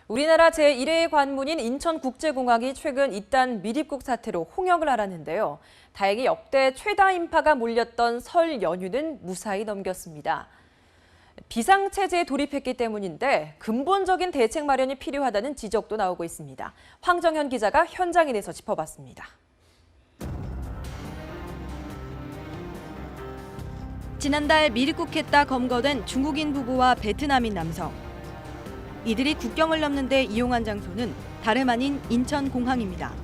우리나라 제1회 관문인 인천국제공항이 최근 이딴 미립국 사태로 홍역을 앓았는데요. 다행히 역대 최다 인파가 몰렸던 설 연휴는 무사히 넘겼습니다. 비상체제에 돌입했기 때문인데 근본적인 대책 마련이 필요하다는 지적도 나오고 있습니다. 황정현 기자가 현장에 내서 짚어봤습니다. 지난달 미립국했다 검거된 중국인 부부와 베트남인 남성. 이들이 국경을 넘는 데 이용한 장소는 다름 아닌 인천공항입니다.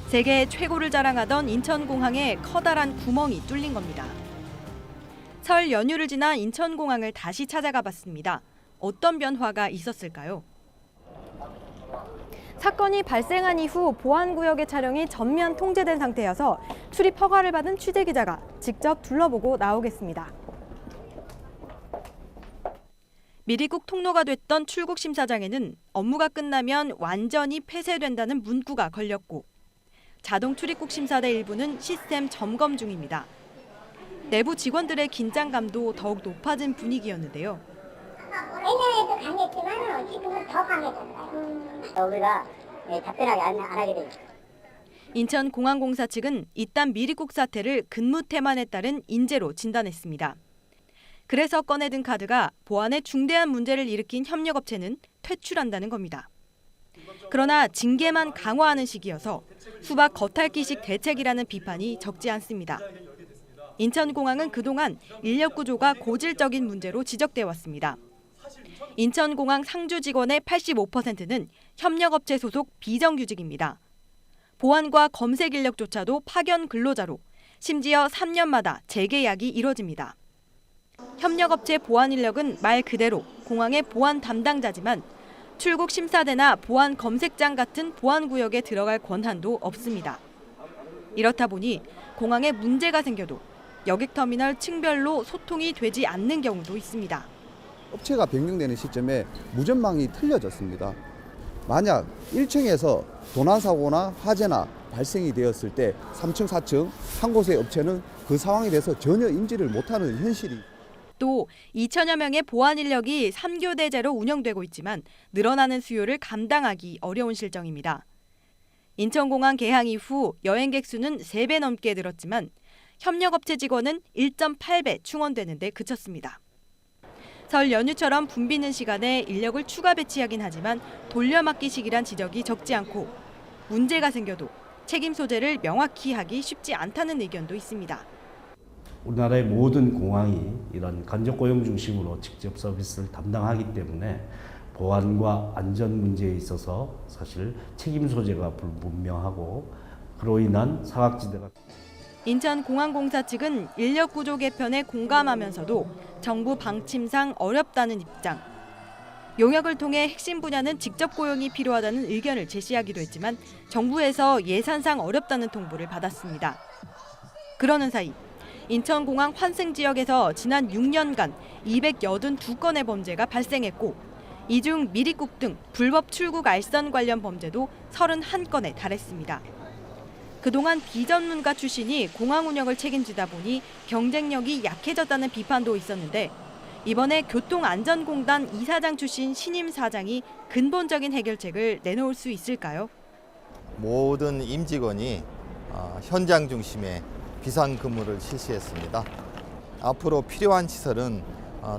세계 최고를 자랑하던 인천공항에 커다란 구멍이 뚫린 겁니다. 설 연휴를 지나 인천공항을 다시 찾아가 봤습니다. 어떤 변화가 있었을까요? 사건이 발생한 이후 보안구역의 차량이 전면 통제된 상태여서 출입 허가를 받은 취재기자가 직접 둘러보고 나오겠습니다. 미립국 통로가 됐던 출국 심사장에는 업무가 끝나면 완전히 폐쇄된다는 문구가 걸렸고 자동 출입국 심사대 일부는 시스템 점검 중입니다. 내부 직원들의 긴장감도 더욱 높아진 분위기였는데요. 예전에도 강했지만 지금은 더 강해졌어요. 우리가 답변하게 안 하게 되죠. 인천공항공사 측은 이딴 미립국 사태를 근무 태만에 따른 인재로 진단했습니다. 그래서 꺼내든 카드가 보안에 중대한 문제를 일으킨 협력업체는 퇴출한다는 겁니다. 그러나 징계만 강화하는 식이어서 수박 겉핥기식 대책이라는 비판이 적지 않습니다. 인천공항은 그동안 인력 구조가 고질적인 문제로 지적돼 왔습니다. 인천공항 상주 직원의 85%는 협력업체 소속 비정규직입니다. 보안과 검색 인력조차도 파견 근로자로 심지어 3년마다 재계약이 이뤄집니다. 협력업체 보안 인력은 말 그대로 공항의 보안 담당자지만 출국 심사대나 보안 검색장 같은 보안 구역에 들어갈 권한도 없습니다. 이렇다 보니 공항에 문제가 생겨도 여객터미널 층별로 소통이 되지 않는 경우도 있습니다. 업체가 변경되는 시점에 무전망이 틀려졌습니다. 만약 1층에서 도난사고나 화재나 발생이 되었을 때 3층, 4층 한 곳의 업체는 그 상황에 대해서 전혀 인지를 못하는 현실이. 또 2천여 명의 보안 인력이 3교대제로 운영되고 있지만 늘어나는 수요를 감당하기 어려운 실정입니다. 인천공항 개항 이후 여행객 수는 3배 넘게 늘었지만 협력업체 직원은 1.8배 충원되는 데 그쳤습니다. 설 연휴처럼 붐비는 시간에 인력을 추가 배치하긴 하지만 돌려막기식이란 지적이 적지 않고 문제가 생겨도 책임 소재를 명확히 하기 쉽지 않다는 의견도 있습니다. 우리나라의 모든 공항이 이런 간접 고용 중심으로 직접 서비스를 담당하기 때문에 보안과 안전 문제에 있어서 사실 책임 소재가 불분명하고 그로 인한 사각지대가. 인천공항공사 측은 인력 구조 개편에 공감하면서도 정부 방침상 어렵다는 입장. 용역을 통해 핵심 분야는 직접 고용이 필요하다는 의견을 제시하기도 했지만 정부에서 예산상 어렵다는 통보를 받았습니다. 그러는 사이 인천공항 환승 지역에서 지난 6년간 282건의 범죄가 발생했고 이 중 미립국 등 불법 출국 알선 관련 범죄도 31건에 달했습니다. 그동안 비전문가 출신이 공항 운영을 책임지다 보니 경쟁력이 약해졌다는 비판도 있었는데 이번에 교통안전공단 이사장 출신 신임 사장이 근본적인 해결책을 내놓을 수 있을까요? 모든 임직원이 현장 중심의 비상근무를 실시했습니다. 앞으로 필요한 시설은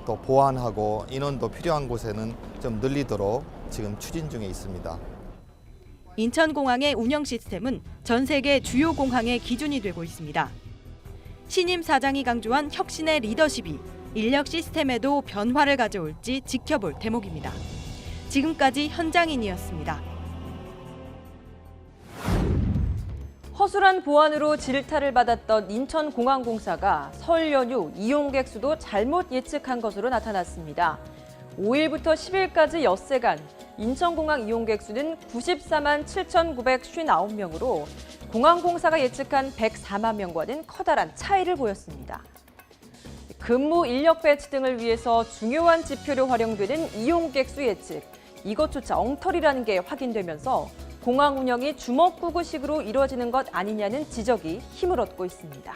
또 보완하고 인원도 필요한 곳에는 좀 늘리도록 지금 추진 중에 있습니다. 인천공항의 운영 시스템은 전 세계 주요 공항의 기준이 되고 있습니다. 신임 사장이 강조한 혁신의 리더십이 인력 시스템에도 변화를 가져올지 지켜볼 대목입니다. 지금까지 현장인이었습니다. 허술한 보안으로 질타를 받았던 인천공항공사가 설 연휴 이용객 수도 잘못 예측한 것으로 나타났습니다. 5일부터 10일까지 엿새간 인천공항 이용객 수는 94만 7,959명으로 공항공사가 예측한 104만 명과는 커다란 차이를 보였습니다. 근무 인력 배치 등을 위해서 중요한 지표로 활용되는 이용객 수 예측, 이것조차 엉터리라는 게 확인되면서 공항 운영이 주먹구구식으로 이루어지는 것 아니냐는 지적이 힘을 얻고 있습니다.